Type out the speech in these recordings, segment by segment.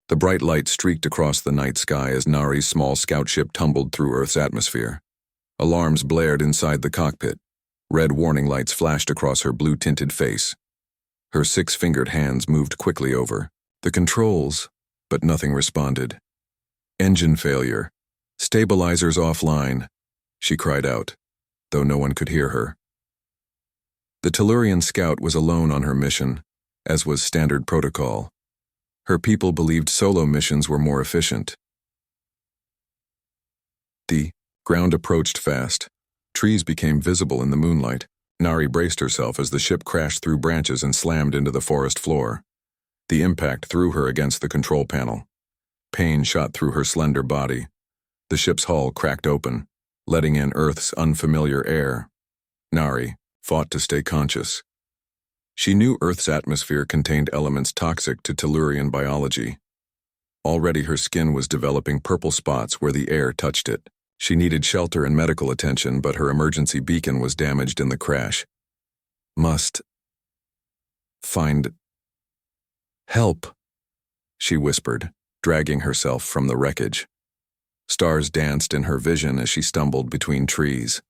The bright light streaked across the night sky as Nari's small scout ship tumbled through Earth's atmosphere. Alarms blared inside the cockpit. Red warning lights flashed across her blue-tinted face. Her six-fingered hands moved quickly over the controls, but nothing responded. "Engine failure. Stabilizers offline," she cried out, though no one could hear her. The Tellurian scout was alone on her mission, as was standard protocol. Her people believed solo missions were more efficient. The ground approached fast. Trees became visible in the moonlight. Nari braced herself as the ship crashed through branches and slammed into the forest floor. The impact threw her against the control panel. Pain shot through her slender body. The ship's hull cracked open, letting in Earth's unfamiliar air. Nari fought to stay conscious. She knew Earth's atmosphere contained elements toxic to Tellurian biology. Already her skin was developing purple spots where the air touched it. She needed shelter and medical attention, but her emergency beacon was damaged in the crash. "Must find help," she whispered, dragging herself from the wreckage. Stars danced in her vision as she stumbled between trees.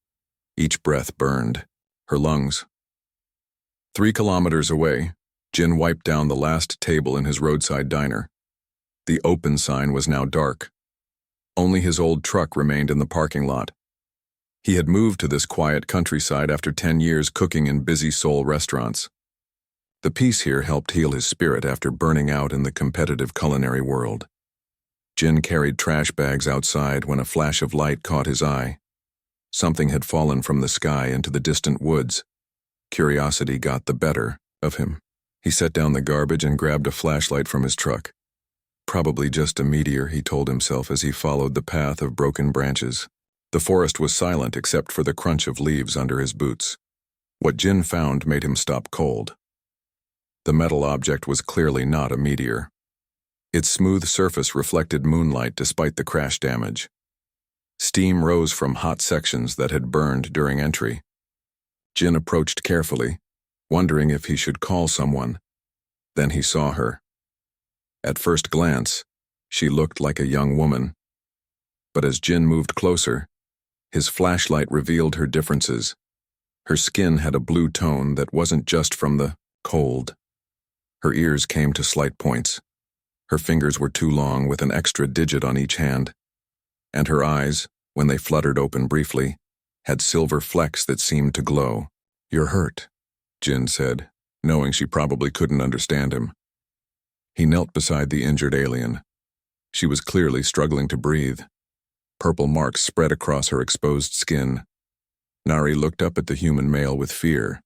Each breath burned her lungs. 3 kilometers away, Jin wiped down the last table in his roadside diner. The open sign was now dark. Only his old truck remained in the parking lot. He had moved to this quiet countryside after 10 years cooking in busy Seoul restaurants. The peace here helped heal his spirit after burning out in the competitive culinary world. Jin carried trash bags outside when a flash of light caught his eye. Something had fallen from the sky into the distant woods. Curiosity got the better of him. He set down the garbage and grabbed a flashlight from his truck. Probably just a meteor, he told himself as he followed the path of broken branches. The forest was silent except for the crunch of leaves under his boots. What Jin found made him stop cold. The metal object was clearly not a meteor. Its smooth surface reflected moonlight despite the crash damage. Steam rose from hot sections that had burned during entry. Jin approached carefully, wondering if he should call someone. Then he saw her. At first glance, she looked like a young woman. But as Jin moved closer, his flashlight revealed her differences. Her skin had a blue tone that wasn't just from the cold. Her ears came to slight points. Her fingers were too long with an extra digit on each hand. And her eyes, when they fluttered open briefly, had silver flecks that seemed to glow. "You're hurt," Jin said, knowing she probably couldn't understand him. He knelt beside the injured alien. She was clearly struggling to breathe. Purple marks spread across her exposed skin. Nari looked up at the human male with fear.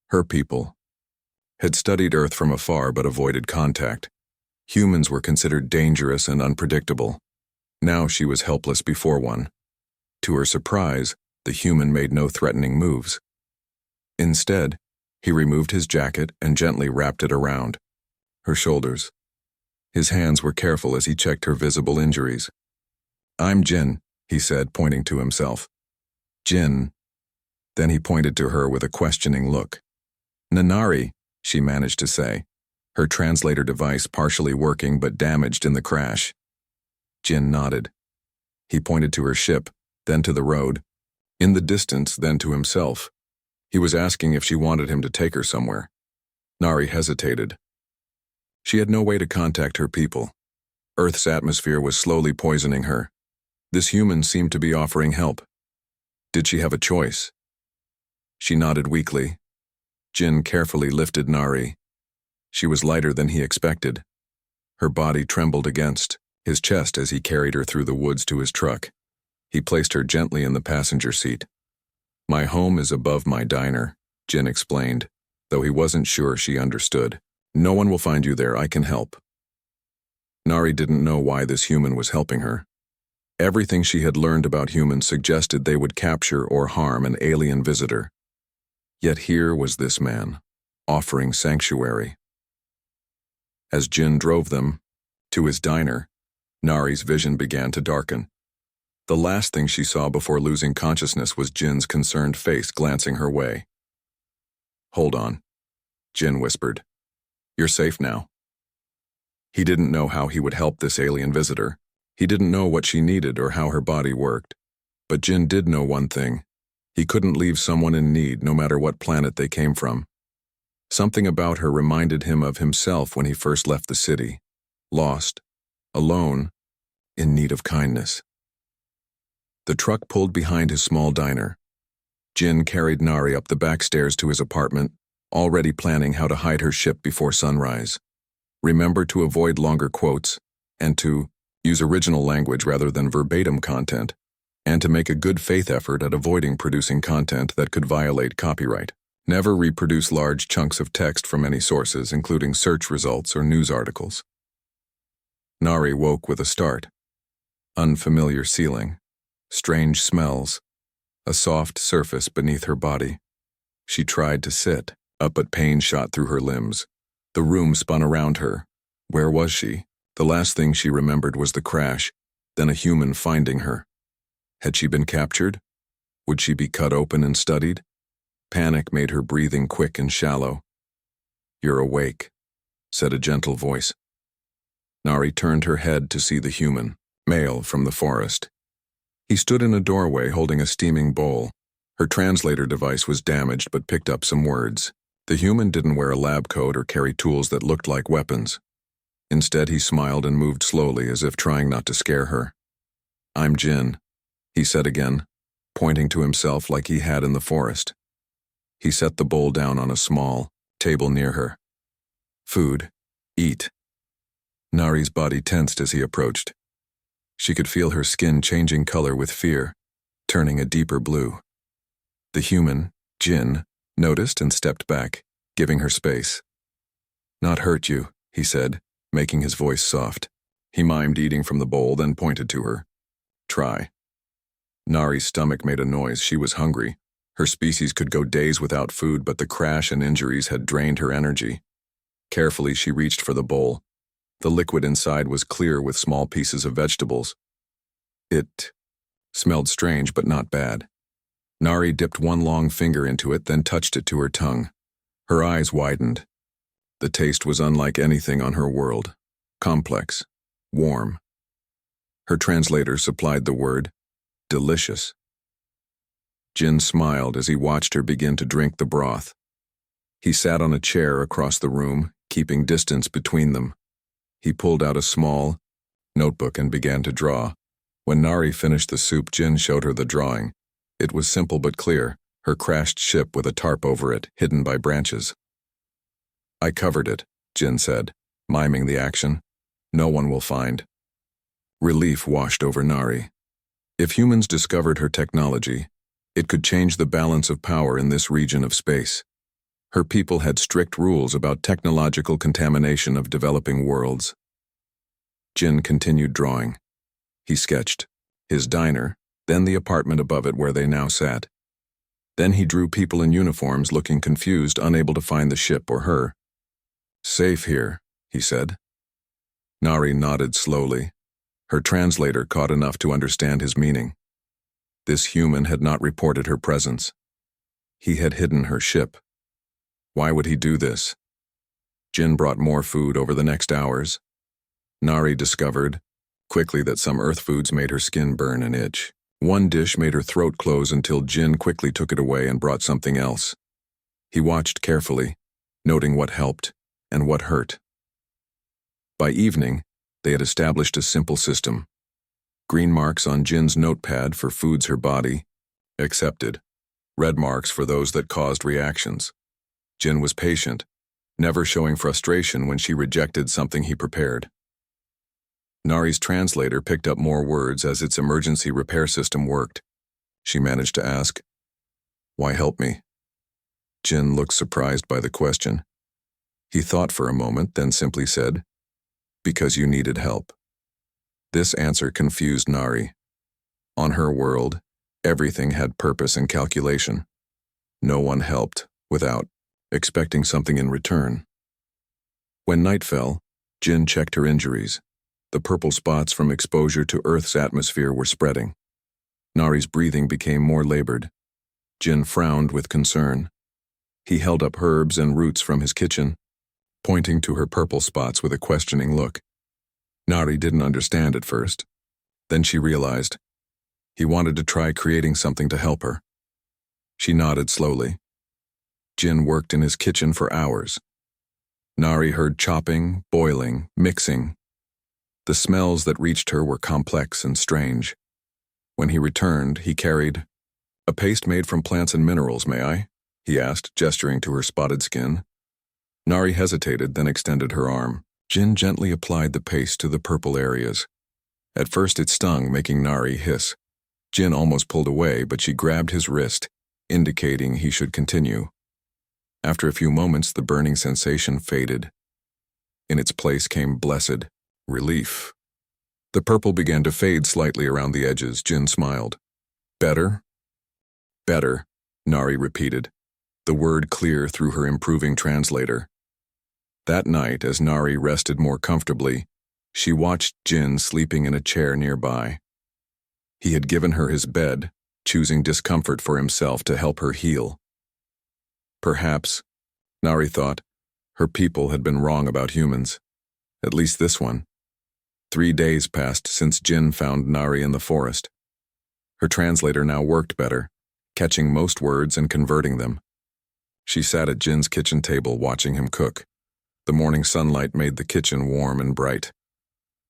Her people had studied Earth from afar but avoided contact. Humans were considered dangerous and unpredictable. Now she was helpless before one. To her surprise, the human made no threatening moves. Instead, he removed his jacket and gently wrapped it around her shoulders. His hands were careful as he checked her visible injuries. "I'm Jin," he said, pointing to himself. "Jin." Then he pointed to her with a questioning look. "Nanari," she managed to say, her translator device partially working but damaged in the crash. Jin nodded. He pointed to her ship, then to the road. In the distance, then to himself. He was asking if she wanted him to take her somewhere. Nari hesitated. She had no way to contact her people. Earth's atmosphere was slowly poisoning her. This human seemed to be offering help. Did she have a choice? She nodded weakly. Jin carefully lifted Nari. She was lighter than he expected. Her body trembled against his chest as he carried her through the woods to his truck. He placed her gently in the passenger seat. "My home is above my diner," Jin explained, though he wasn't sure she understood. "No one will find you there, I can help." Nari didn't know why this human was helping her. Everything she had learned about humans suggested they would capture or harm an alien visitor. Yet here was this man, offering sanctuary. As Jin drove them to his diner, Nari's vision began to darken. The last thing she saw before losing consciousness was Jin's concerned face glancing her way. "Hold on," Jin whispered. "You're safe now." He didn't know how he would help this alien visitor. He didn't know what she needed or how her body worked. But Jin did know one thing. He couldn't leave someone in need no matter what planet they came from. Something about her reminded him of himself when he first left the city. Lost, alone, in need of kindness. The truck pulled behind his small diner. Jin carried Nari up the back stairs to his apartment, already planning how to hide her ship before sunrise. Remember to avoid longer quotes, and to use original language rather than verbatim content, and to make a good faith effort at avoiding producing content that could violate copyright. Never reproduce large chunks of text from any sources, including search results or news articles. Nari woke with a start. Unfamiliar ceiling, strange smells, a soft surface beneath her body. She tried to sit, but pain shot through her limbs. The room spun around her. Where was she? The last thing she remembered was the crash, then a human finding her. Had she been captured? Would she be cut open and studied? Panic made her breathing quick and shallow. "You're awake," said a gentle voice. Nari turned her head to see the human, male from the forest. He stood in a doorway holding a steaming bowl. Her translator device was damaged but picked up some words. The human didn't wear a lab coat or carry tools that looked like weapons. Instead, he smiled and moved slowly as if trying not to scare her. "I'm Jin," he said again, pointing to himself like he had in the forest. He set the bowl down on a small table near her. "Food. Eat." Nari's body tensed as he approached. She could feel her skin changing color with fear, turning a deeper blue. The human, Jin, noticed and stepped back, giving her space. "Not hurt you," he said, making his voice soft. He mimed eating from the bowl, then pointed to her. "Try." Nari's stomach made a noise. She was hungry. Her species could go days without food, but the crash and injuries had drained her energy. Carefully, she reached for the bowl. The liquid inside was clear with small pieces of vegetables. It smelled strange, but not bad. Nari dipped one long finger into it, then touched it to her tongue. Her eyes widened. The taste was unlike anything on her world. Complex. Warm. Her translator supplied the word, delicious. Jin smiled as he watched her begin to drink the broth. He sat on a chair across the room, keeping distance between them. He pulled out a small notebook and began to draw. When Nari finished the soup, Jin showed her the drawing. It was simple but clear, her crashed ship with a tarp over it, hidden by branches. "I covered it," Jin said, miming the action. "No one will find." Relief washed over Nari. If humans discovered her technology, it could change the balance of power in this region of space. Her people had strict rules about technological contamination of developing worlds. Jin continued drawing. He sketched his diner, then the apartment above it where they now sat. Then he drew people in uniforms looking confused, unable to find the ship or her. "Safe here," he said. Nari nodded slowly. Her translator caught enough to understand his meaning. This human had not reported her presence. He had hidden her ship. Why would he do this? Jin brought more food over the next hours. Nari discovered quickly that some earth foods made her skin burn and itch. One dish made her throat close until Jin quickly took it away and brought something else. He watched carefully, noting what helped and what hurt. By evening, they had established a simple system. Green marks on Jin's notepad for foods her body accepted. Red marks for those that caused reactions. Jin was patient, never showing frustration when she rejected something he prepared. Nari's translator picked up more words as its emergency repair system worked. She managed to ask, "Why help me?" Jin looked surprised by the question. He thought for a moment, then simply said, "Because you needed help." This answer confused Nari. On her world, everything had purpose and calculation. No one helped without expecting something in return. When night fell, Jin checked her injuries. The purple spots from exposure to Earth's atmosphere were spreading. Nari's breathing became more labored. Jin frowned with concern. He held up herbs and roots from his kitchen. pointing to her purple spots with a questioning look. Nari didn't understand at first. Then she realized. He wanted to try creating something to help her. She nodded slowly. Jin worked in his kitchen for hours. Nari heard chopping, boiling, mixing. The smells that reached her were complex and strange. When he returned, he carried, "A paste made from plants and minerals, may I?" he asked, gesturing to her spotted skin. Nari hesitated, then extended her arm. Jin gently applied the paste to the purple areas. At first it stung, making Nari hiss. Jin almost pulled away, but she grabbed his wrist, indicating he should continue. After a few moments, the burning sensation faded. In its place came blessed relief. The purple began to fade slightly around the edges. Jin smiled. "Better?" "Better," Nari repeated, the word clear through her improving translator. That night, as Nari rested more comfortably, she watched Jin sleeping in a chair nearby. He had given her his bed, choosing discomfort for himself to help her heal. Perhaps, Nari thought, her people had been wrong about humans. At least this one. 3 days passed since Jin found Nari in the forest. Her translator now worked better, catching most words and converting them. She sat at Jin's kitchen table watching him cook. The morning sunlight made the kitchen warm and bright.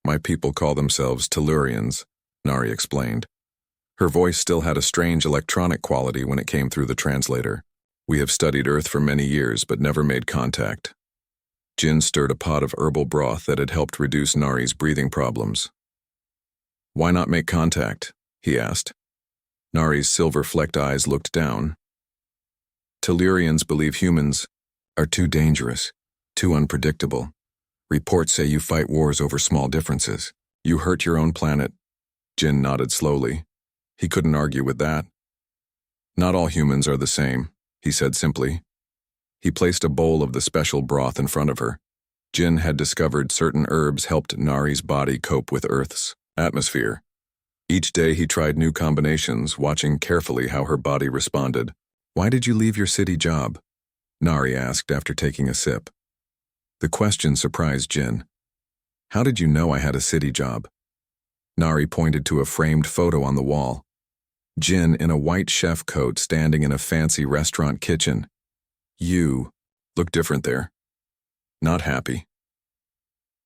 "My people call themselves Tellurians," Nari explained. Her voice still had a strange electronic quality when it came through the translator. "We have studied Earth for many years but never made contact." Jin stirred a pot of herbal broth that had helped reduce Nari's breathing problems. "Why not make contact?" he asked. Nari's silver-flecked eyes looked down. "Tellurians believe humans are too dangerous, too unpredictable. Reports say you fight wars over small differences. You hurt your own planet." Jin nodded slowly. He couldn't argue with that. "Not all humans are the same," he said simply. He placed a bowl of the special broth in front of her. Jin had discovered certain herbs helped Nari's body cope with Earth's atmosphere. Each day he tried new combinations, watching carefully how her body responded. "Why did you leave your city job?" Nari asked after taking a sip. The question surprised Jin. "How did you know I had a city job?" Nari pointed to a framed photo on the wall. Jin in a white chef coat standing in a fancy restaurant kitchen. "You look different there. Not happy."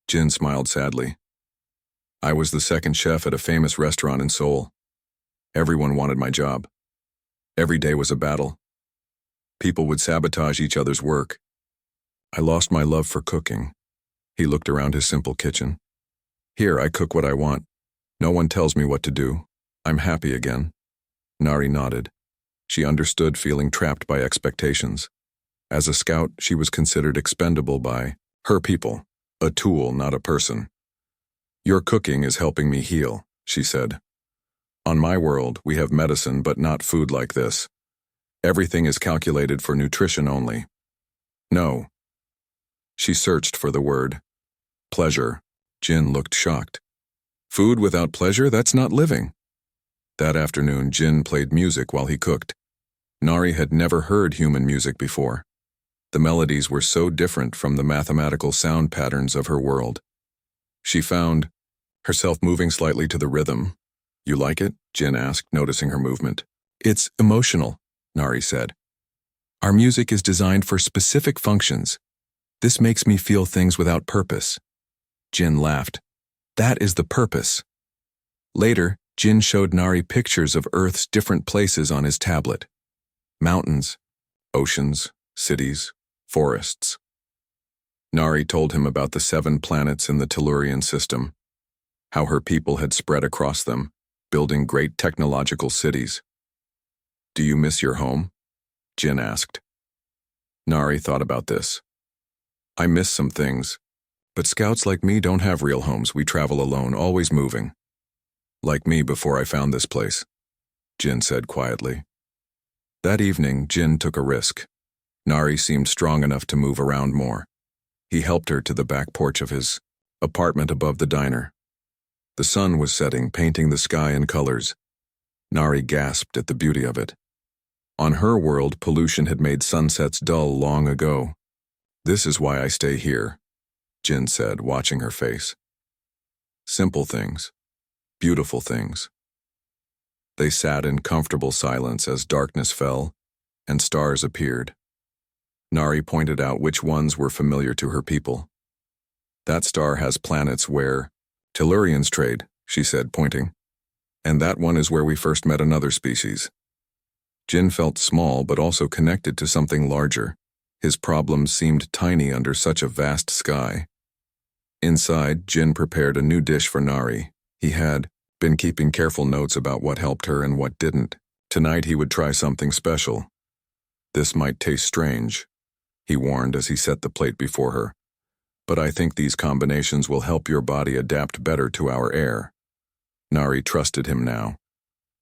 Jin smiled sadly. "I was the second chef at a famous restaurant in Seoul. Everyone wanted my job. Every day was a battle. People would sabotage each other's work. I lost my love for cooking." He looked around his simple kitchen. "Here, I cook what I want. No one tells me what to do. I'm happy again." Nari nodded. She understood feeling trapped by expectations. As a scout, she was considered expendable by her people, a tool, not a person. "Your cooking is helping me heal," she said. "On my world, we have medicine but not food like this. Everything is calculated for nutrition only." "No." She searched for the word. "Pleasure." Jin looked shocked. "Food without pleasure? That's not living." That afternoon, Jin played music while he cooked. Nari had never heard human music before. The melodies were so different from the mathematical sound patterns of her world. She found herself moving slightly to the rhythm. "You like it?" Jin asked, noticing her movement. "It's emotional," Nari said. "Our music is designed for specific functions. This makes me feel things without purpose." Jin laughed. "That is the purpose." Later, Jin showed Nari pictures of Earth's different places on his tablet. Mountains, oceans, cities, forests. Nari told him about the 7 planets in the Tellurian system, how her people had spread across them, building great technological cities. "Do you miss your home?" Jin asked. Nari thought about this. "I miss some things, but scouts like me don't have real homes. We travel alone, always moving. Like me before I found this place," Jin said quietly. That evening, Jin took a risk. Nari seemed strong enough to move around more. He helped her to the back porch of his apartment above the diner. The sun was setting, painting the sky in colors. Nari gasped at the beauty of it. On her world, pollution had made sunsets dull long ago. "This is why I stay here," Jin said, watching her face. "Simple things. Beautiful things." They sat in comfortable silence as darkness fell and stars appeared. Nari pointed out which ones were familiar to her people. "That star has planets where Tellurians trade," she said, pointing. "And that one is where we first met another species." Jin felt small but also connected to something larger. His problems seemed tiny under such a vast sky. Inside, Jin prepared a new dish for Nari. He had been keeping careful notes about what helped her and what didn't. Tonight he would try something special. "This might taste strange," he warned as he set the plate before her. "But I think these combinations will help your body adapt better to our air." Nari trusted him now.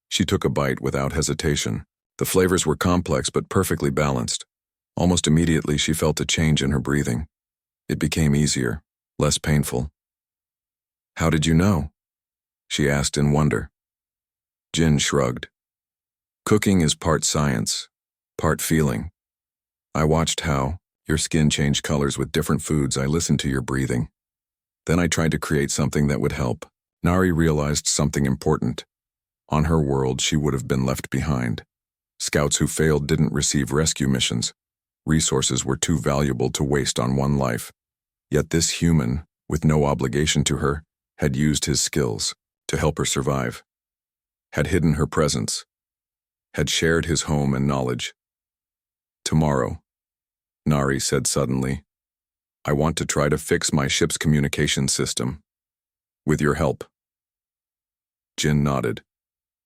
She took a bite without hesitation. The flavors were complex but perfectly balanced. Almost immediately she felt a change in her breathing. It became easier, less painful. "How did you know?" she asked in wonder. Jin shrugged. "Cooking is part science, part feeling. I watched how your skin changed colors with different foods. I listened to your breathing. Then I tried to create something that would help." Nari realized something important. On her world, she would have been left behind. Scouts who failed didn't receive rescue missions. Resources were too valuable to waste on one life. Yet this human, with no obligation to her, had used his skills to help her survive, had hidden her presence, had shared his home and knowledge. "Tomorrow," Nari said suddenly, "I want to try to fix my ship's communication system. With your help." Jin nodded,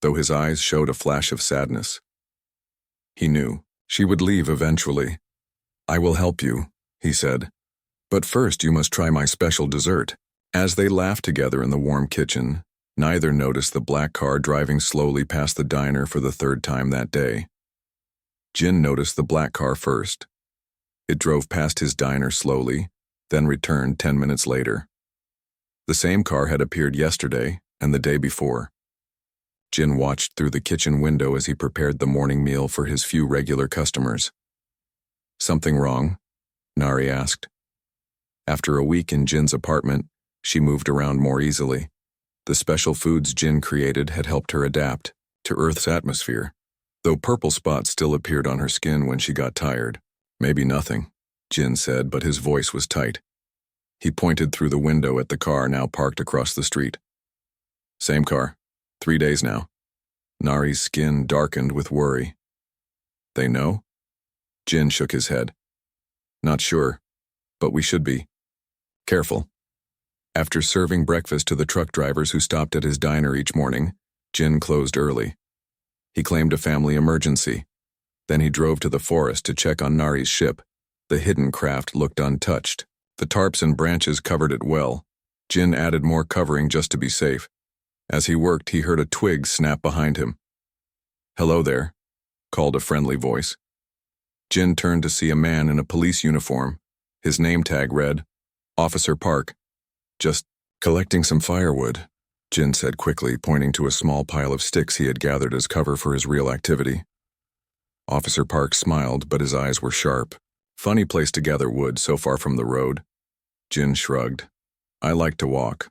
though his eyes showed a flash of sadness. He knew she would leave eventually. "I will help you," he said. "But first you must try my special dessert." As they laughed together in the warm kitchen, neither noticed the black car driving slowly past the diner for the third time that day. Jin noticed the black car first. It drove past his diner slowly, then returned 10 minutes later. The same car had appeared yesterday and the day before. Jin watched through the kitchen window as he prepared the morning meal for his few regular customers. "Something wrong?" Nari asked. After a week in Jin's apartment, she moved around more easily. The special foods Jin created had helped her adapt to Earth's atmosphere, though purple spots still appeared on her skin when she got tired. "Maybe nothing," Jin said, but his voice was tight. He pointed through the window at the car now parked across the street. "Same car. 3 days now." Nari's skin darkened with worry. "They know?" Jin shook his head. "Not sure, but we should be careful." After serving breakfast to the truck drivers who stopped at his diner each morning, Jin closed early. He claimed a family emergency. Then he drove to the forest to check on Nari's ship. The hidden craft looked untouched. The tarps and branches covered it well. Jin added more covering just to be safe. As he worked, he heard a twig snap behind him. "Hello there," called a friendly voice. Jin turned to see a man in a police uniform. His name tag read, "Officer Park." "Just collecting some firewood," Jin said quickly, pointing to a small pile of sticks he had gathered as cover for his real activity. Officer Park smiled, but his eyes were sharp. "Funny place to gather wood so far from the road." Jin shrugged. "I like to walk."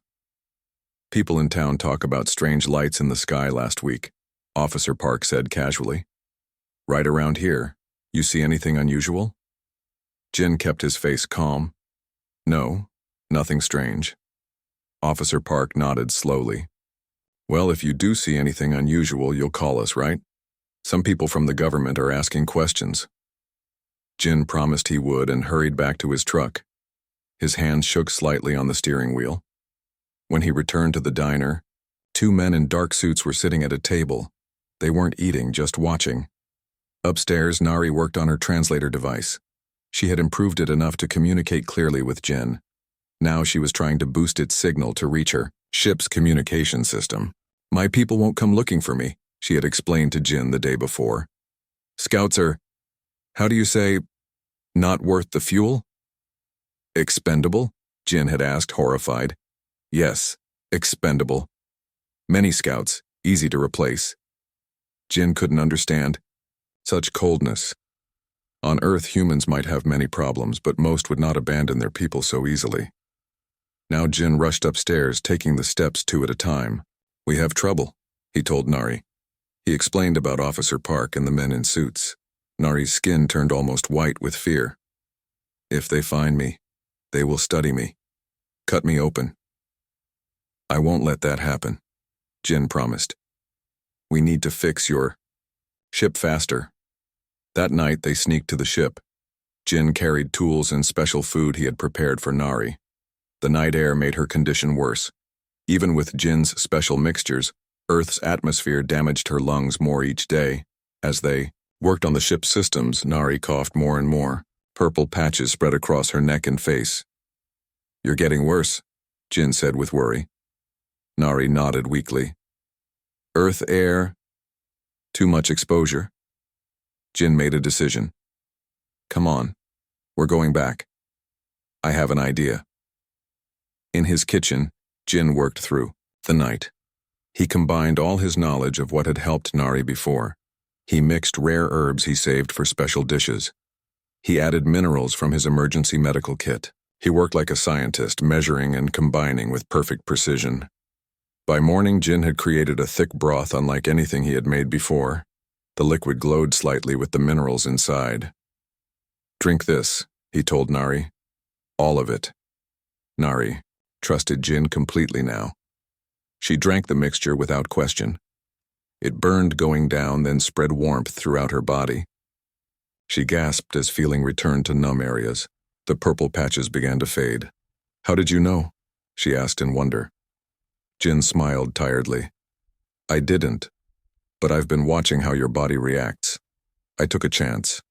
"People in town talk about strange lights in the sky last week," Officer Park said casually. "Right around here, you see anything unusual?" Jin kept his face calm. "No, nothing strange." Officer Park nodded slowly. "Well, if you do see anything unusual, you'll call us, right? Some people from the government are asking questions." Jin promised he would and hurried back to his truck. His hands shook slightly on the steering wheel. When he returned to the diner, 2 men in dark suits were sitting at a table. They weren't eating, just watching. Upstairs, Nari worked on her translator device. She had improved it enough to communicate clearly with Jin. Now she was trying to boost its signal to reach her ship's communication system. "My people won't come looking for me," she had explained to Jin the day before. "Scouts are, how do you say, not worth the fuel?" "Expendable?" Jin had asked, horrified. "Yes, expendable. Many scouts, easy to replace." Jin couldn't understand. Such coldness. On Earth, humans might have many problems, but most would not abandon their people so easily. Now Jin rushed upstairs, taking the steps 2 at a time. "We have trouble," he told Nari. He explained about Officer Park and the men in suits. Nari's skin turned almost white with fear. "If they find me, they will study me. Cut me open." "I won't let that happen," Jin promised. "We need to fix your ship faster." That night they sneaked to the ship. Jin carried tools and special food he had prepared for Nari. The night air made her condition worse. Even with Jin's special mixtures, Earth's atmosphere damaged her lungs more each day. As they worked on the ship's systems, Nari coughed more and more. Purple patches spread across her neck and face. "You're getting worse," Jin said with worry. Nari nodded weakly. "Earth air? Too much exposure?" Jin made a decision. "Come on, we're going back. I have an idea." In his kitchen, Jin worked through the night. He combined all his knowledge of what had helped Nari before. He mixed rare herbs he saved for special dishes. He added minerals from his emergency medical kit. He worked like a scientist, measuring and combining with perfect precision. By morning, Jin had created a thick broth unlike anything he had made before. The liquid glowed slightly with the minerals inside. "Drink this," he told Nari. "All of it." Nari trusted Jin completely now. She drank the mixture without question. It burned going down, then spread warmth throughout her body. She gasped as feeling returned to numb areas. The purple patches began to fade. "How did you know?" she asked in wonder. Jin smiled tiredly. "I didn't, but I've been watching how your body reacts. I took a chance."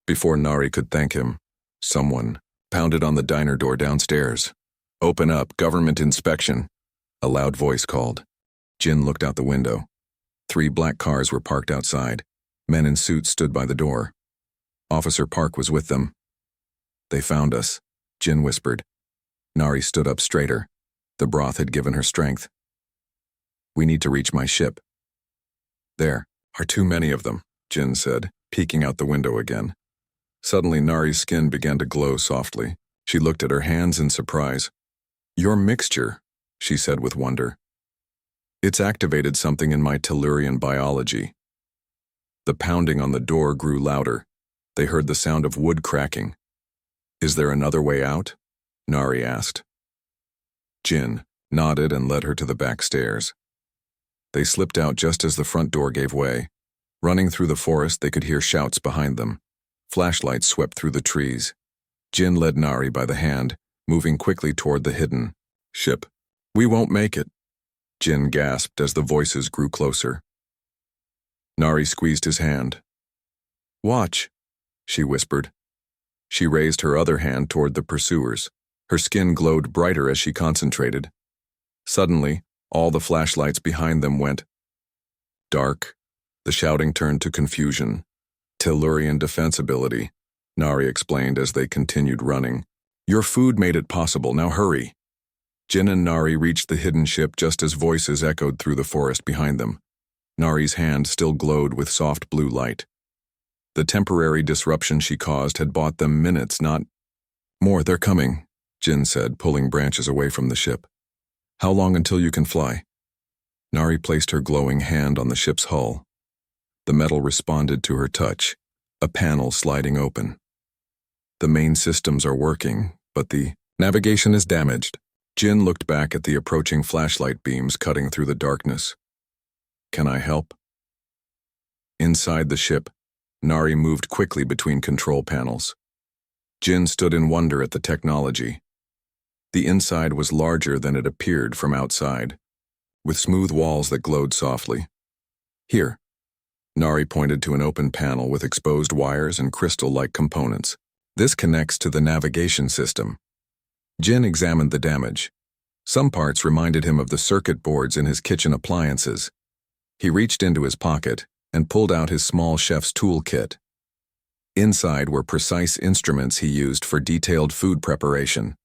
Before Nari could thank him, someone pounded on the diner door downstairs. "Open up, government inspection," a loud voice called. Jin looked out the window. 3 black cars were parked outside. Men in suits stood by the door. Officer Park was with them. "They found us," Jin whispered. Nari stood up straighter. The broth had given her strength. "We need to reach my ship." "There are too many of them," Jin said, peeking out the window again. Suddenly, Nari's skin began to glow softly. She looked at her hands in surprise. "Your mixture," she said with wonder. "It's activated something in my Tellurian biology." The pounding on the door grew louder. They heard the sound of wood cracking. "Is there another way out?" Nari asked. Jin nodded and led her to the back stairs. They slipped out just as the front door gave way. Running through the forest, they could hear shouts behind them. Flashlights swept through the trees. Jin led Nari by the hand, moving quickly toward the hidden ship. "We won't make it," Jin gasped as the voices grew closer. Nari squeezed his hand. "Watch," she whispered. She raised her other hand toward the pursuers. Her skin glowed brighter as she concentrated. Suddenly, all the flashlights behind them went dark. The shouting turned to confusion. "Tellurian defense ability," Nari explained as they continued running. "Your food made it possible, now hurry." Jin and Nari reached the hidden ship just as voices echoed through the forest behind them. Nari's hand still glowed with soft blue light. The temporary disruption she caused had bought them minutes, not more. "They're coming," Jin said, pulling branches away from the ship. "How long until you can fly?" Nari placed her glowing hand on the ship's hull. The metal responded to her touch, a panel sliding open. "The main systems are working, but the navigation is damaged." Jin looked back at the approaching flashlight beams cutting through the darkness. "Can I help?" Inside the ship, Nari moved quickly between control panels. Jin stood in wonder at the technology. The inside was larger than it appeared from outside, with smooth walls that glowed softly. "Here." Nari pointed to an open panel with exposed wires and crystal-like components. "This connects to the navigation system." Jin examined the damage. Some parts reminded him of the circuit boards in his kitchen appliances. He reached into his pocket and pulled out his small chef's toolkit. Inside were precise instruments he used for detailed food preparation.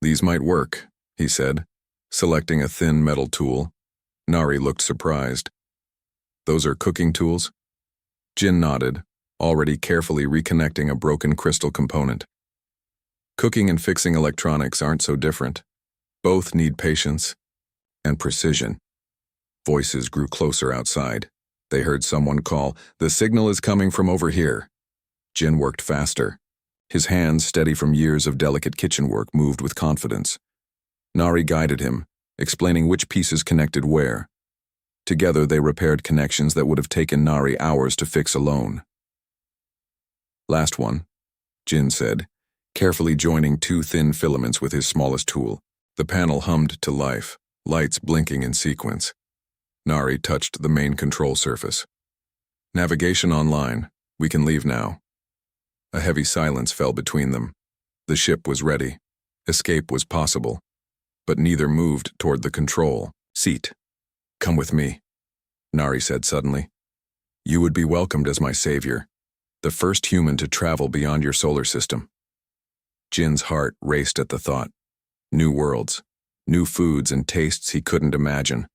"These might work," he said, selecting a thin metal tool. Nari looked surprised. "Those are cooking tools?" Jin nodded. already carefully reconnecting a broken crystal component. Cooking and fixing electronics aren't so different. Both need patience and precision. Voices grew closer outside. They heard someone call, "The signal is coming from over here." Jin worked faster. His hands, steady from years of delicate kitchen work, moved with confidence. Nari guided him, explaining which pieces connected where. Together they repaired connections that would have taken Nari hours to fix alone. "Last one," Jin said, carefully joining two thin filaments with his smallest tool. The panel hummed to life, lights blinking in sequence. Nari touched the main control surface. "Navigation online. We can leave now." A heavy silence fell between them. The ship was ready. Escape was possible. But neither moved toward the control seat. "Come with me," Nari said suddenly. "You would be welcomed as my savior, the first human to travel beyond your solar system." Jin's heart raced at the thought. New worlds, new foods and tastes he couldn't imagine.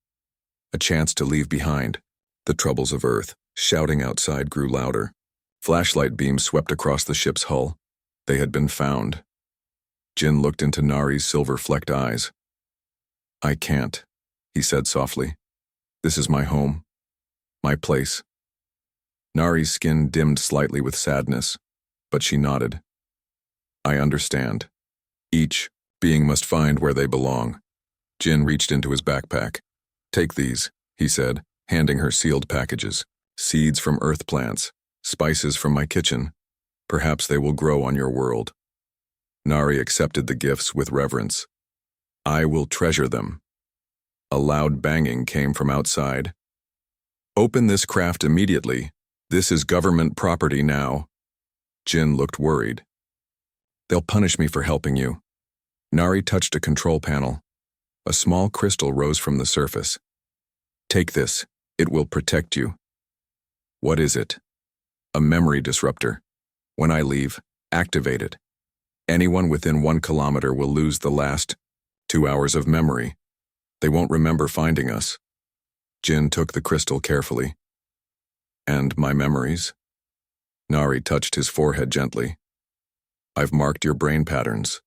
A chance to leave behind the troubles of Earth. Shouting outside grew louder. Flashlight beams swept across the ship's hull. They had been found. Jin looked into Nari's silver-flecked eyes. "I can't," he said softly. "This is my home, my place." Nari's skin dimmed slightly with sadness, but she nodded. "I understand. Each being must find where they belong." Jin reached into his backpack. "Take these," he said, handing her sealed packages. "Seeds from earth plants, spices from my kitchen. Perhaps they will grow on your world." Nari accepted the gifts with reverence. "I will treasure them." A loud banging came from outside. "Open this craft immediately. This is government property now." Jin looked worried. "They'll punish me for helping you." Nari touched a control panel. A small crystal rose from the surface. "Take this. It will protect you." "What is it?" "A memory disruptor. When I leave, activate it. Anyone within 1 kilometer will lose the last 2 hours of memory. They won't remember finding us." Jin took the crystal carefully. "And my memories?" Nari touched his forehead gently. "I've marked your brain patterns.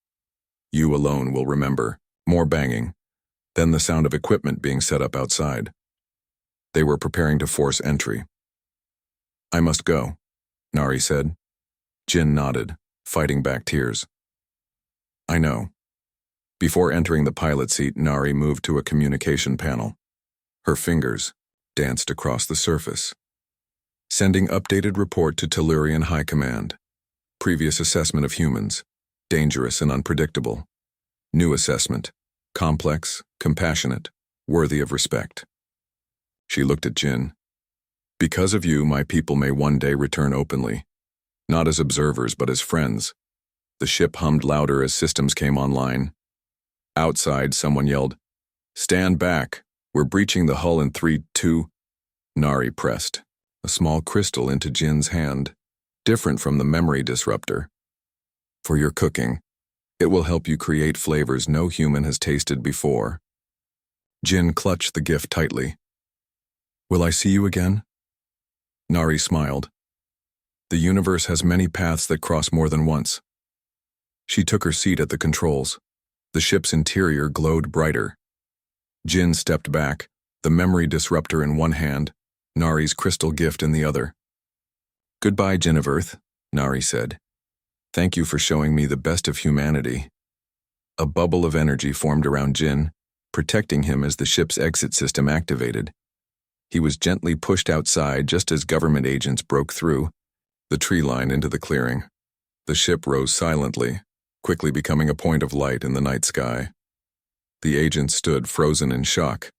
You alone will remember." More banging, then the sound of equipment being set up outside. They were preparing to force entry. "I must go," Nari said. Jin nodded, fighting back tears. "I know." Before entering the pilot seat, Nari moved to a communication panel. Her fingers danced across the surface. "Sending updated report to Tellurian High Command. Previous assessment of humans. Dangerous and unpredictable. New assessment. Complex, compassionate, worthy of respect." She looked at Jin. "Because of you, my people may one day return openly. Not as observers, but as friends." The ship hummed louder as systems came online. Outside, someone yelled, "Stand back. We're breaching the hull in 3, 2. Nari pressed a small crystal into Jin's hand, different from the memory disruptor. "For your cooking. It will help you create flavors no human has tasted before." Jin clutched the gift tightly. "Will I see you again?" Nari smiled. "The universe has many paths that cross more than once." She took her seat at the controls. The ship's interior glowed brighter. Jin stepped back, the memory disruptor in one hand, Nari's crystal gift in the other. "Goodbye, Jin of Earth," Nari said. "Thank you for showing me the best of humanity." A bubble of energy formed around Jin, protecting him as the ship's exit system activated. He was gently pushed outside just as government agents broke through the tree line into the clearing. The ship rose silently, quickly becoming a point of light in the night sky. The agents stood frozen in shock.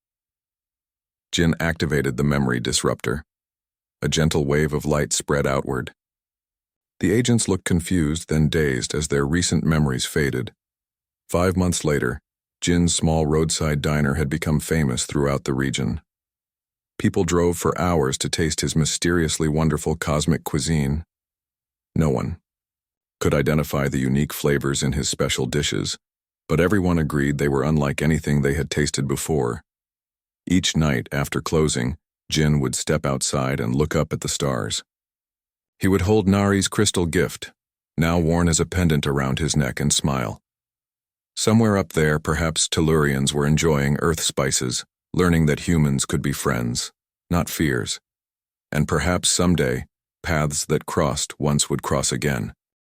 Jin activated the memory disruptor. A gentle wave of light spread outward. The agents looked confused, then dazed as their recent memories faded. 5 months later, Jin's small roadside diner had become famous throughout the region. People drove for hours to taste his mysteriously wonderful cosmic cuisine. No one could identify the unique flavors in his special dishes, but everyone agreed they were unlike anything they had tasted before. Each night after closing, Jin would step outside and look up at the stars. He would hold Nari's crystal gift, now worn as a pendant around his neck, and smile. Somewhere up there, perhaps Tellurians were enjoying Earth spices, learning that humans could be friends, not fears. And perhaps someday, paths that crossed once would cross again.